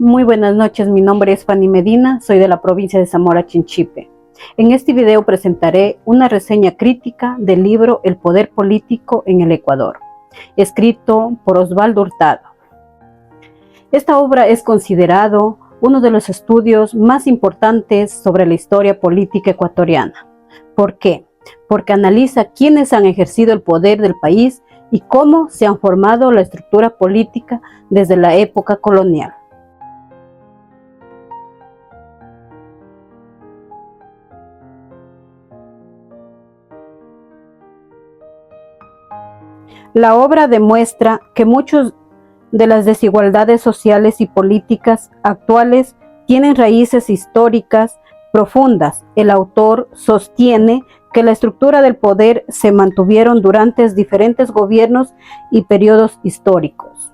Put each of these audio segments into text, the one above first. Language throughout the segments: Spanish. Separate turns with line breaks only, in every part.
Muy buenas noches, mi nombre es Fanny Medina, soy de la provincia de Zamora Chinchipe. En este video presentaré una reseña crítica del libro El poder político en el Ecuador, escrito por Osvaldo Hurtado. Esta obra es considerado uno de los estudios más importantes sobre la historia política ecuatoriana. ¿Por qué? Porque analiza quiénes han ejercido el poder del país y cómo se han formado la estructura política desde la época colonial. La obra demuestra que muchas de las desigualdades sociales y políticas actuales tienen raíces históricas profundas. El autor sostiene que la estructura del poder se mantuvieron durante diferentes gobiernos y periodos históricos,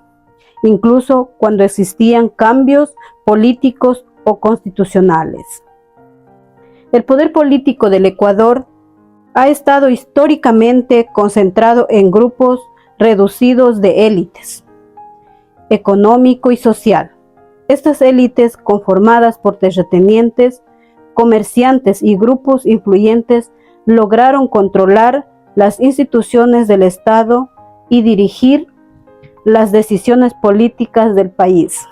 incluso cuando existían cambios políticos o constitucionales. El poder político del Ecuador ha estado históricamente concentrado en grupos reducidos de élites, económico y social. Estas élites, conformadas por terratenientes, comerciantes y grupos influyentes, lograron controlar las instituciones del Estado y dirigir las decisiones políticas del país.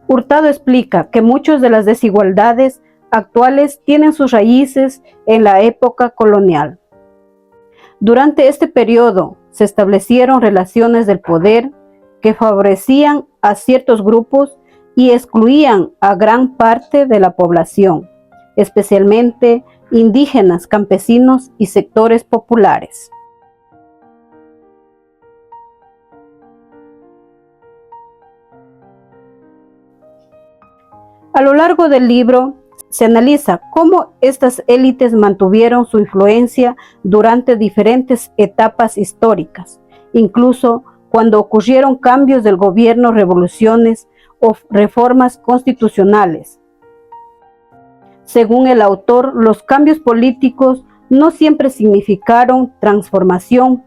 Hurtado explica que muchas de las desigualdades actuales tienen sus raíces en la época colonial. Durante este periodo se establecieron relaciones del poder que favorecían a ciertos grupos y excluían a gran parte de la población, especialmente indígenas, campesinos y sectores populares. A lo largo del libro se analiza cómo estas élites mantuvieron su influencia durante diferentes etapas históricas, incluso cuando ocurrieron cambios del gobierno, revoluciones o reformas constitucionales. Según el autor, los cambios políticos no siempre significaron transformación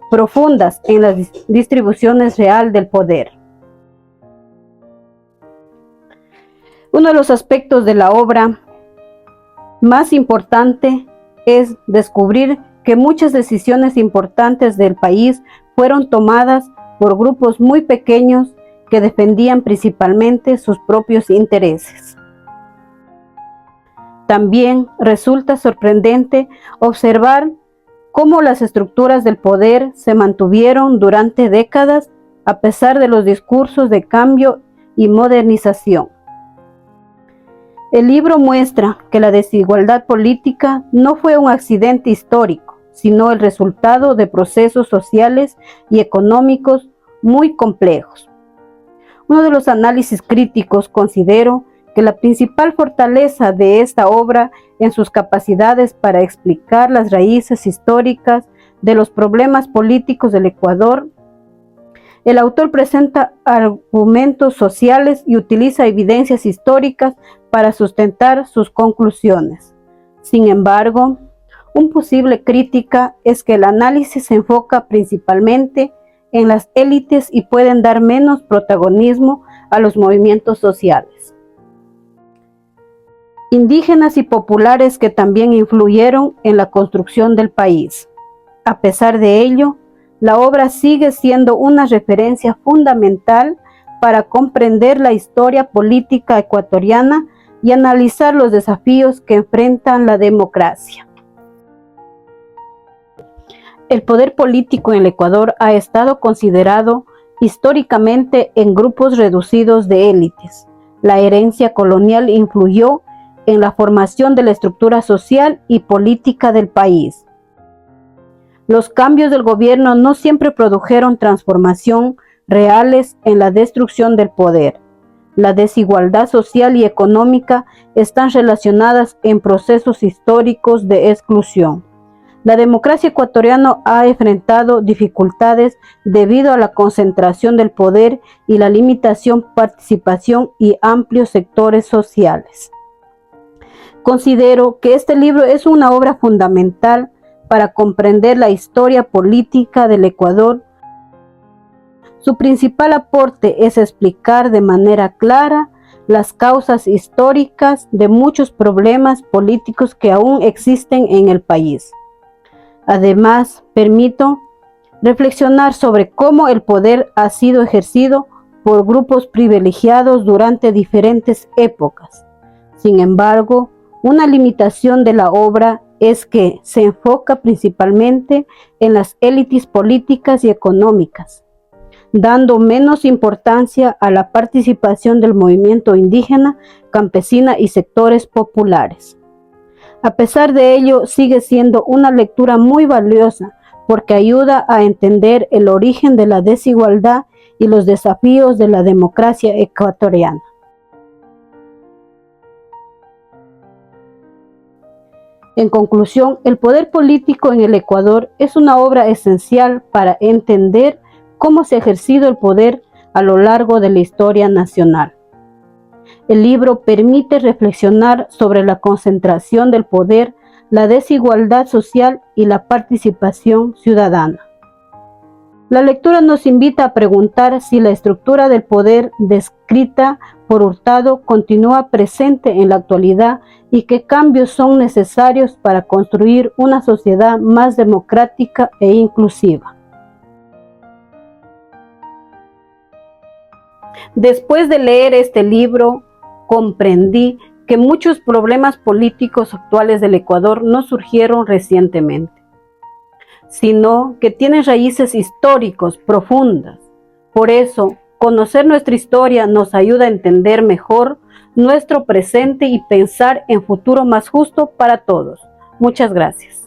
profundas en las distribuciones real del poder. Uno de los aspectos de la obra más importante es descubrir que muchas decisiones importantes del país fueron tomadas por grupos muy pequeños que defendían principalmente sus propios intereses. También resulta sorprendente observar cómo las estructuras del poder se mantuvieron durante décadas a pesar de los discursos de cambio y modernización. El libro muestra que la desigualdad política no fue un accidente histórico, sino el resultado de procesos sociales y económicos muy complejos. Uno de los análisis críticos considero que la principal fortaleza de esta obra en sus capacidades para explicar las raíces históricas de los problemas políticos del Ecuador. El autor presenta argumentos sociales y utiliza evidencias históricas para sustentar sus conclusiones. Sin embargo, una posible crítica es que el análisis se enfoca principalmente en las élites y pueden dar menos protagonismo a los movimientos sociales, indígenas y populares que también influyeron en la construcción del país. A pesar de ello, la obra sigue siendo una referencia fundamental para comprender la historia política ecuatoriana y analizar los desafíos que enfrentan la democracia. El poder político en el Ecuador ha estado considerado históricamente en grupos reducidos de élites. La herencia colonial influyó en la formación de la estructura social y política del país. Los cambios del gobierno no siempre produjeron transformación reales en la destrucción del poder. La desigualdad social y económica están relacionadas en procesos históricos de exclusión. La democracia ecuatoriana ha enfrentado dificultades debido a la concentración del poder y la limitación participación y amplios sectores sociales. Considero que este libro es una obra fundamental para comprender la historia política del Ecuador, Su principal aporte es explicar de manera clara las causas históricas de muchos problemas políticos que aún existen en el país. Además, permito reflexionar sobre cómo el poder ha sido ejercido por grupos privilegiados durante diferentes épocas. Sin embargo, una limitación de la obra es que se enfoca principalmente en las élites políticas y económicas, dando menos importancia a la participación del movimiento indígena, campesina y sectores populares. A pesar de ello, sigue siendo una lectura muy valiosa porque ayuda a entender el origen de la desigualdad y los desafíos de la democracia ecuatoriana. En conclusión, el poder político en el Ecuador es una obra esencial para entender cómo se ha ejercido el poder a lo largo de la historia nacional. El libro permite reflexionar sobre la concentración del poder, la desigualdad social y la participación ciudadana. La lectura nos invita a preguntar si la estructura del poder descrita por Hurtado continúa presente en la actualidad y qué cambios son necesarios para construir una sociedad más democrática e inclusiva. Después de leer este libro, comprendí que muchos problemas políticos actuales del Ecuador no surgieron recientemente, sino que tienen raíces históricos profundas. Por eso, conocer nuestra historia nos ayuda a entender mejor nuestro presente y pensar en futuro más justo para todos. Muchas gracias.